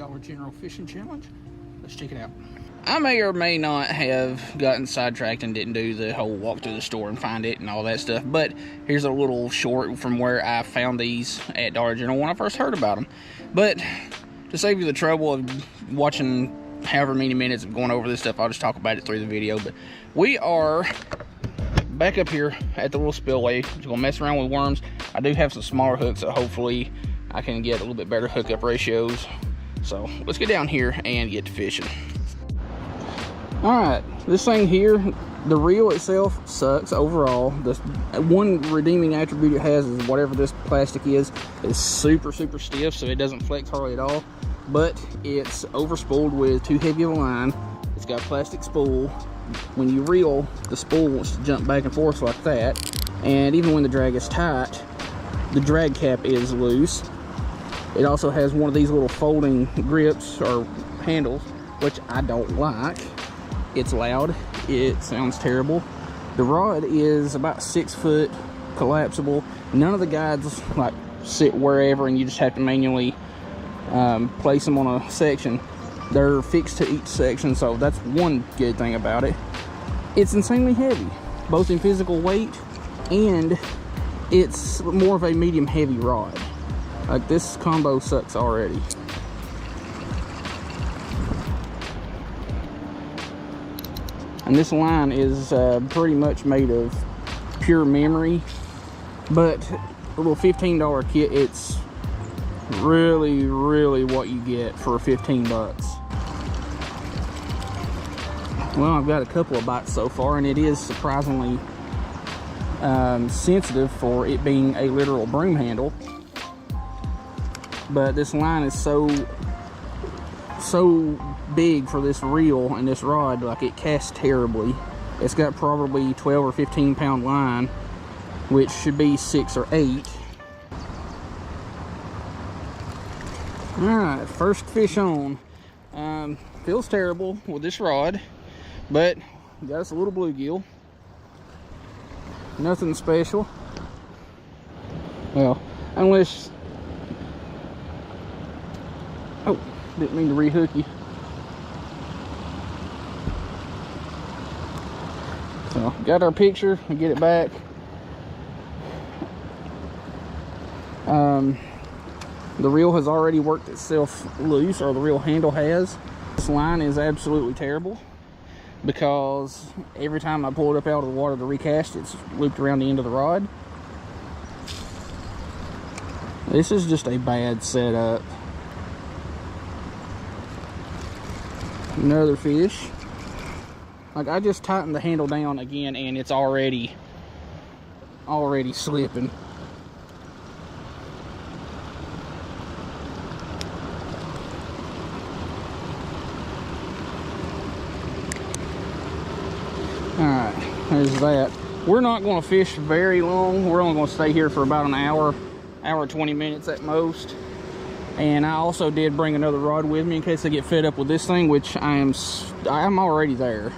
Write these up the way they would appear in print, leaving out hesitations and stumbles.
Dollar General Fishing Challenge. Let's check it out. I may or may not have gotten sidetracked and didn't do the whole walk through the store and find it and all that stuff, but here's a little short from where I found these at Dollar General when I first heard about them. But to save you the trouble of watching however many minutes of going over this stuff, I'll just talk about it through the video. But we are back up here at the little spillway. Just gonna mess around with worms. I do have some smaller hooks, so hopefully I can get a little bit better hookup ratios. So let's get down here and get to fishing. All right, this thing here, the reel itself sucks overall. The one redeeming attribute it has is whatever this plastic is super stiff, so it doesn't flex hardly at all. But it's overspooled with too heavy of a line. It's got a plastic spool. When you reel, the spool wants to jump back and forth like that. And even when the drag is tight, the drag cap is loose. It also has one of these little folding grips or handles, which I don't like. It's loud, it sounds terrible. The rod is about 6 foot, collapsible. None of the guides like sit wherever and you just have to manually place them on a section. They're fixed to each section, so that's one good thing about it. It's insanely heavy, both in physical weight and it's more of a medium heavy rod. Like, this combo sucks already. And this line is pretty much made of pure memory, but a little $15 kit, it's really what you get for 15 bucks. Well, I've got a couple of bites so far, and it is surprisingly sensitive for it being a literal broom handle. But this line is so big for this reel and this rod, like, it casts terribly. It's got probably 12 or 15 pound line, which should be 6 or 8. All right, first fish on. Feels terrible with this rod, but got us a little bluegill. Nothing special. Well, unless, oh, didn't mean to rehook you. So, got our picture, we get it back. The reel has already worked itself loose, or the reel handle has. This line is absolutely terrible because every time I pull it up out of the water to recast, it's looped around the end of the rod. This is just a bad setup. Another fish. Like, I just tightened the handle down again and it's already slipping. Alright, there's that. We're not going to fish very long. We're only going to stay here for about an hour 20 minutes at most. And I also did bring another rod with me in case I get fed up with this thing, which I'm already there.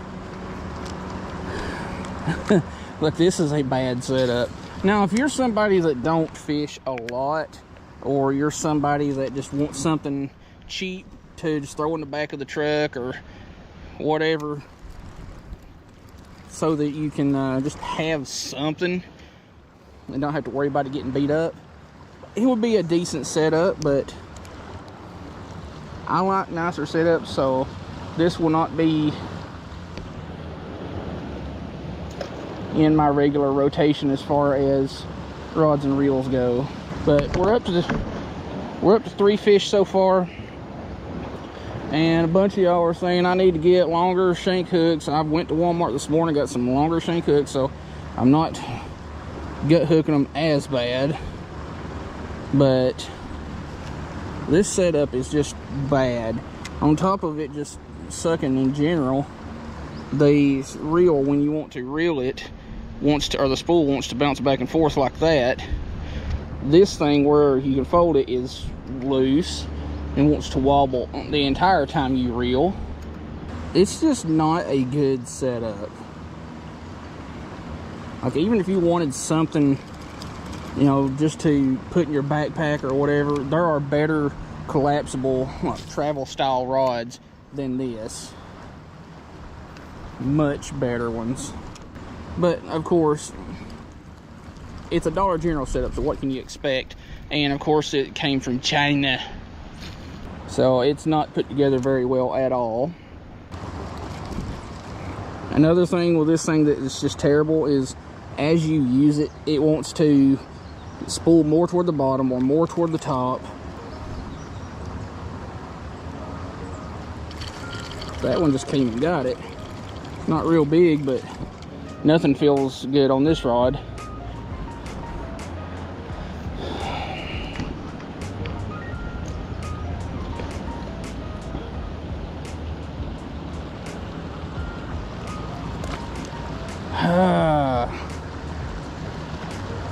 Look, this is a bad setup. Now, if you're somebody that don't fish a lot, or you're somebody that just wants something cheap to just throw in the back of the truck or whatever, so that you can just have something and don't have to worry about it getting beat up, it would be a decent setup. But I like nicer setups, so this will not be in my regular rotation as far as rods and reels go. But we're up to 3 fish so far, and a bunch of y'all are saying I need to get longer shank hooks. I went to Walmart this morning, got some longer shank hooks, so I'm not gut hooking them as bad. But this setup is just bad. On top of it just sucking in general, the reel, when you want to reel it, or the spool wants to bounce back and forth like that. This thing where you can fold it is loose and wants to wobble the entire time you reel. It's just not a good setup. Like, even if you wanted something, you know, just to put in your backpack or whatever, there are better collapsible travel style rods than this. Much better ones. But of course, it's a Dollar General setup, so what can you expect? And of course it came from China, so it's not put together very well at all. Another thing with this thing that is just terrible is as you use it, it wants to spool more toward the bottom or more toward the top. That one just came and got it. Not real big, but nothing feels good on this rod.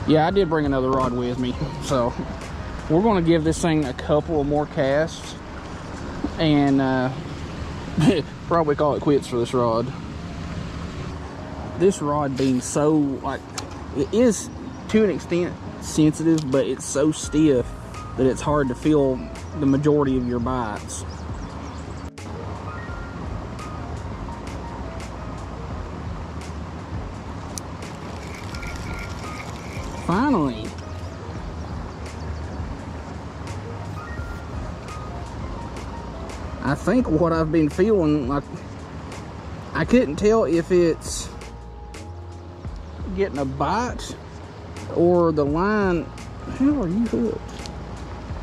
Yeah, I did bring another rod with me, so we're going to give this thing a couple of more casts and probably call it quits for this rod. This rod being so, like, it is to an extent sensitive, but it's so stiff that it's hard to feel the majority of your bites. Finally. I think what I've been feeling, like, I couldn't tell if it's getting a bite or the line. How are you hooked?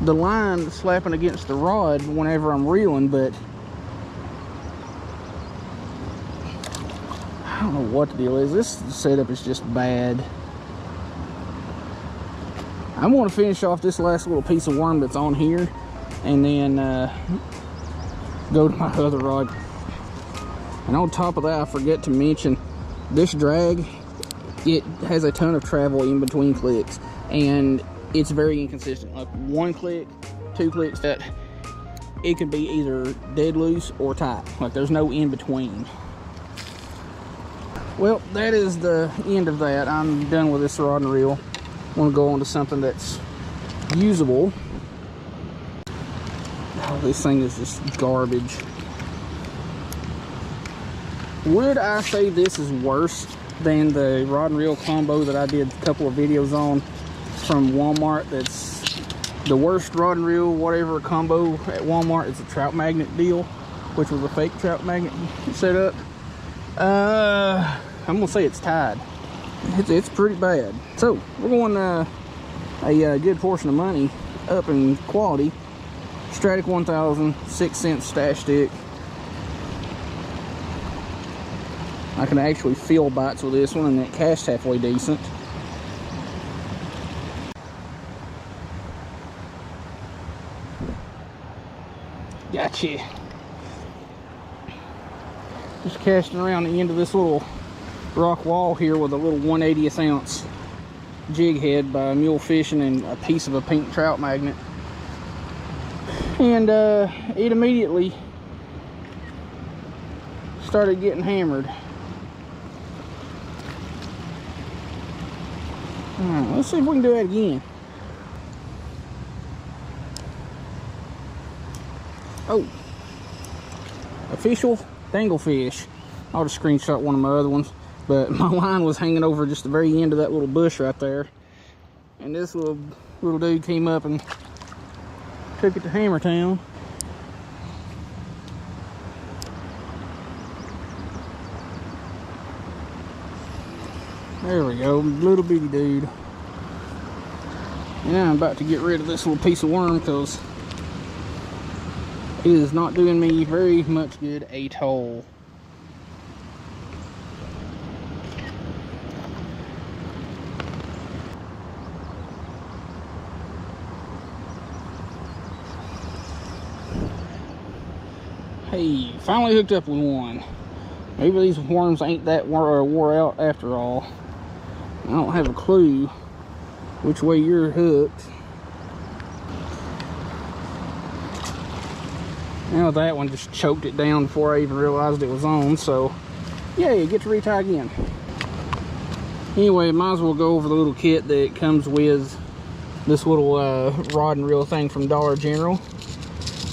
The line slapping against the rod whenever I'm reeling, but I don't know what the deal is. This setup is just bad. I'm going to finish off this last little piece of worm that's on here and then go to my other rod. And on top of that, I forget to mention this drag, it has a ton of travel in between clicks and it's very inconsistent. Like one click, two clicks, that it could be either dead loose or tight. Like there's no in between. Well, that is the end of that. I'm done with this rod and reel. I want to go on to something that's usable. Oh, this thing is just garbage. Would I say this is worse than the rod and reel combo that I did a couple of videos on from Walmart? That's the worst rod and reel whatever combo at Walmart. It's a trout magnet deal, which was a fake trout magnet setup. I'm gonna say it's tied. It's pretty bad. So we're going a good portion of money up in quality. Stratic 1000, 6-cent stash stick. I can actually feel bites with this one, and it casts halfway decent. Gotcha. Just casting around the end of this little rock wall here with a little 1/80th ounce jig head by Mule Fishing and a piece of a pink trout magnet. And it immediately started getting hammered. Alright, let's see if we can do that again. Oh, official danglefish. I'll just screenshot one of my other ones. But my line was hanging over just the very end of that little bush right there. And this little dude came up and took it to Hammertown. There we go, little bitty dude. And I'm about to get rid of this little piece of worm because it is not doing me very much good at all. Hey, finally hooked up with one. Maybe these worms ain't that wore out after all. I don't have a clue which way you're hooked. Now that one just choked it down before I even realized it was on, so yeah, you get to retie again. Anyway, might as well go over the little kit that comes with this little rod and reel thing from Dollar General.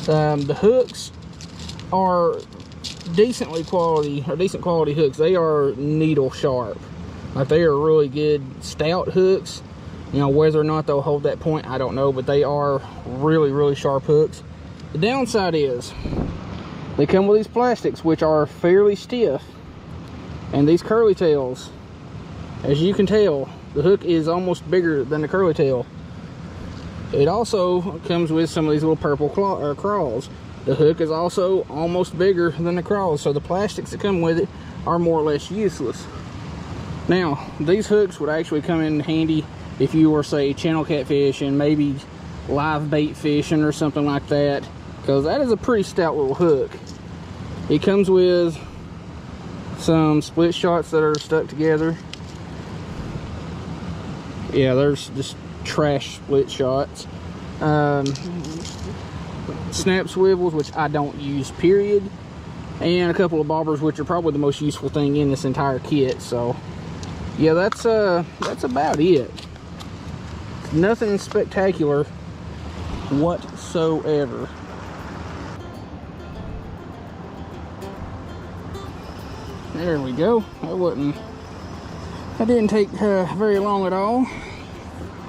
The hooks are decent quality hooks. They are needle sharp. Like, they are really good stout hooks. You know, whether or not they'll hold that point, I don't know, but they are really, really sharp hooks. The downside is they come with these plastics, which are fairly stiff, and these curly tails, as you can tell, the hook is almost bigger than the curly tail. It also comes with some of these little purple claws. The hook is also almost bigger than the claws, so the plastics that come with it are more or less useless. Now, these hooks would actually come in handy if you were, say, channel catfishing, maybe live bait fishing or something like that, because that is a pretty stout little hook. It comes with some split shots that are stuck together. Yeah, there's just trash split shots. Snap swivels, which I don't use, period. And a couple of bobbers, which are probably the most useful thing in this entire kit. So yeah, that's about it. Nothing spectacular whatsoever. There we go. That didn't take very long at all.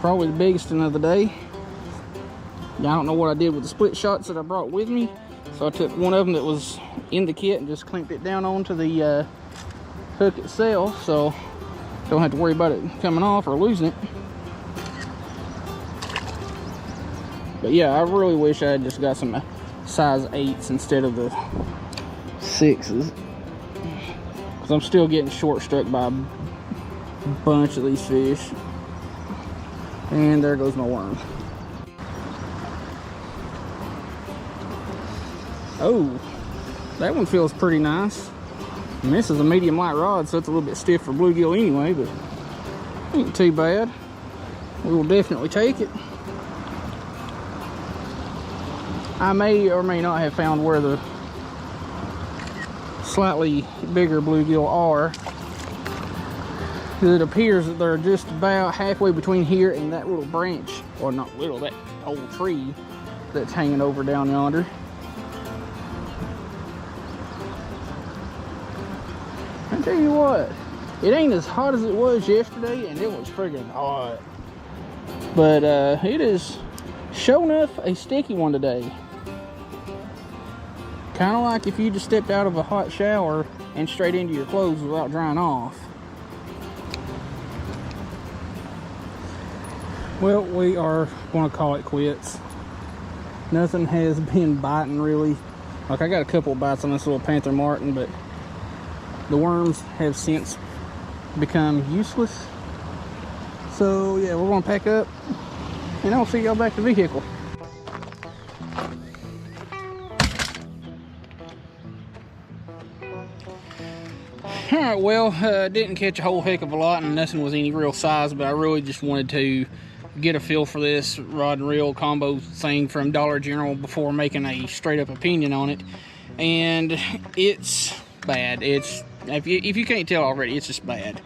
Probably the biggest one of the day. I don't know what I did with the split shots that I brought with me, so I took one of them that was in the kit and just clamped it down onto the hook itself, so don't have to worry about it coming off or losing it. But yeah, I really wish I had just got some size 8s instead of the 6s, because I'm still getting short struck by a bunch of these fish. And there goes my worm. Oh, that one feels pretty nice. And this is a medium light rod, so it's a little bit stiff for bluegill anyway, but ain't too bad. We will definitely take it. I may or may not have found where the slightly bigger bluegill are. It appears that they're just about halfway between here and that little branch, or not little, that whole tree that's hanging over down yonder. I tell you what, it ain't as hot as it was yesterday, and it was friggin' hot. But it is sure enough a sticky one today. Kind of like if you just stepped out of a hot shower and straight into your clothes without drying off. Well, we are going to call it quits. Nothing has been biting really. Like, I got a couple of bites on this little panther martin, but the worms have since become useless. So yeah, we're going to pack up and I'll see y'all back to the vehicle. Alright, well, didn't catch a whole heck of a lot and nothing was any real size, but I really just wanted to get a feel for this rod and reel combo thing from Dollar General before making a straight up opinion on it. And it's bad. It's, if you can't tell already, it's just bad.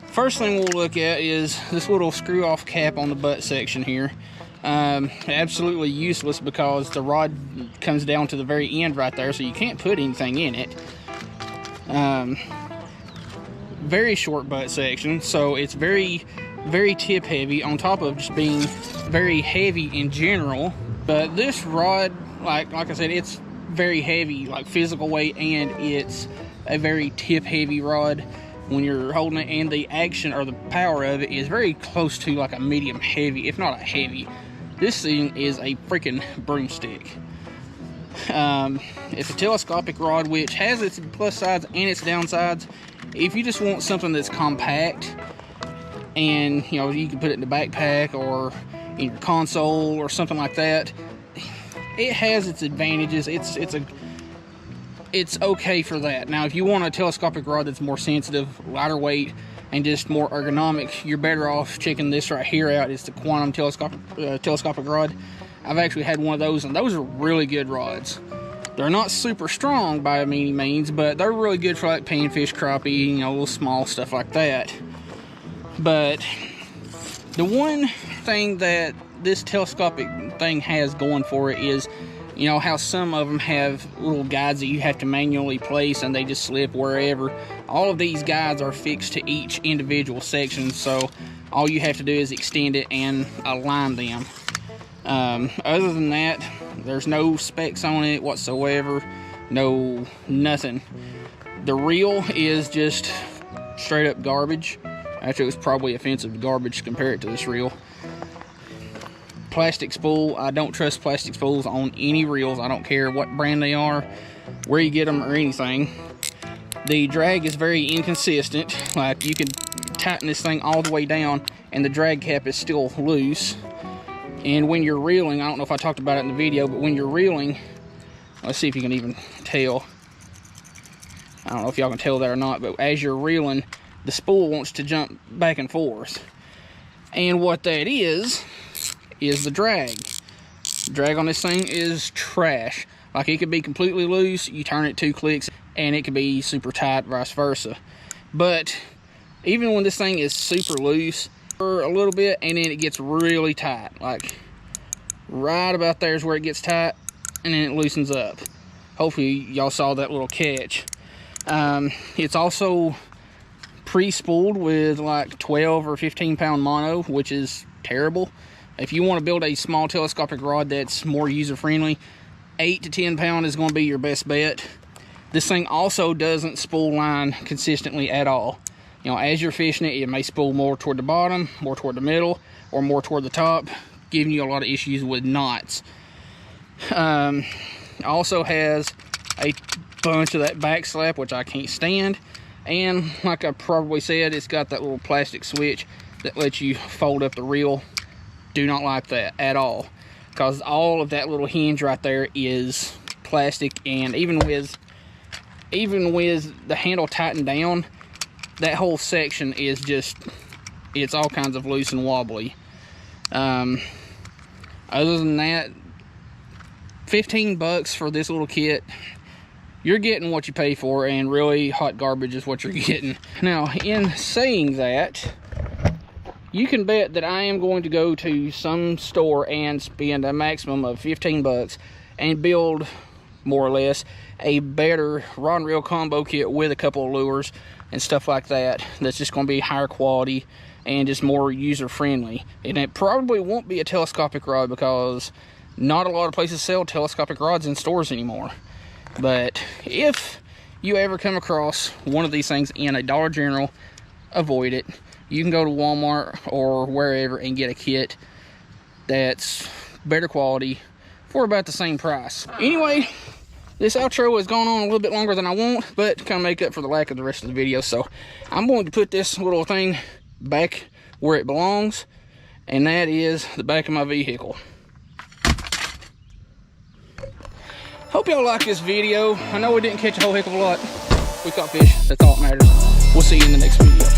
First thing we'll look at is this little screw off cap on the butt section here. Absolutely useless because the rod comes down to the very end right there, so you can't put anything in it. Very short butt section, so it's very tip heavy, on top of just being very heavy in general. But this rod, like I said, it's very heavy, like physical weight, and it's a very tip heavy rod when you're holding it, and the action or the power of it is very close to like a medium heavy, if not a heavy. This thing is a freaking broomstick. It's a telescopic rod, which has its plus sides and its downsides. If you just want something that's compact, and you know, you can put it in the backpack or in your console or something like that, it has its advantages. It's okay for that. Now, if you want a telescopic rod that's more sensitive, lighter weight, and just more ergonomic, you're better off checking this right here out. It's the Quantum telescopic rod. I've actually had one of those, and those are really good rods. They're not super strong by any means, but they're really good for like panfish, crappie, you know, little small stuff like that. But the one thing that this telescopic thing has going for it is, You know how some of them have little guides that you have to manually place and they just slip wherever. All of these guides are fixed to each individual section, so all you have to do is extend it and align them. Other than that, there's no specs on it whatsoever. No, nothing. The reel is just straight up garbage. Actually, it was probably offensive garbage compared to this reel. Plastic spool. I don't trust plastic spools on any reels. I don't care what brand they are, where you get them, or anything. The drag is very inconsistent. Like, you can tighten this thing all the way down and the drag cap is still loose. And when you're reeling, I don't know if I talked about it in the video, but when you're reeling, let's see if you can even tell. I don't know if y'all can tell that or not, but as you're reeling, the spool wants to jump back and forth. And what that is the drag. The drag on this thing is trash. Like, it could be completely loose, you turn it 2 clicks, and it could be super tight, vice versa. But even when this thing is super loose for a little bit, and then it gets really tight, like right about there is where it gets tight, and then it loosens up. Hopefully y'all saw that little catch. It's also pre-spooled with like 12 or 15 pound mono, which is terrible. If you want to build a small telescopic rod that's more user-friendly, 8 to 10 pound is going to be your best bet. This thing also doesn't spool line consistently at all. You know, as you're fishing it, it may spool more toward the bottom, more toward the middle, or more toward the top, giving you a lot of issues with knots. Also has a bunch of that back slap, which I can't stand. And like I probably said, it's got that little plastic switch that lets you fold up the reel. Do not like that at all, because all of that little hinge right there is plastic, and even with the handle tightened down, that whole section is just, it's all kinds of loose and wobbly. Other than that, 15 bucks for this little kit. You're getting what you pay for, and really hot garbage is what you're getting. Now, in saying that, you can bet that I am going to go to some store and spend a maximum of 15 bucks and build, more or less, a better rod and reel combo kit with a couple of lures and stuff like that. That's just going to be higher quality and just more user-friendly. And it probably won't be a telescopic rod, because not a lot of places sell telescopic rods in stores anymore. But if you ever come across one of these things in a Dollar General, avoid it. You can go to Walmart or wherever and get a kit that's better quality for about the same price. Anyway, this outro has gone on a little bit longer than I want, but to kind of make up for the lack of the rest of the video. So I'm going to put this little thing back where it belongs, and that is the back of my vehicle. Hope y'all like this video. I know we didn't catch a whole heck of a lot. We caught fish. That's all that matters. We'll see you in the next video.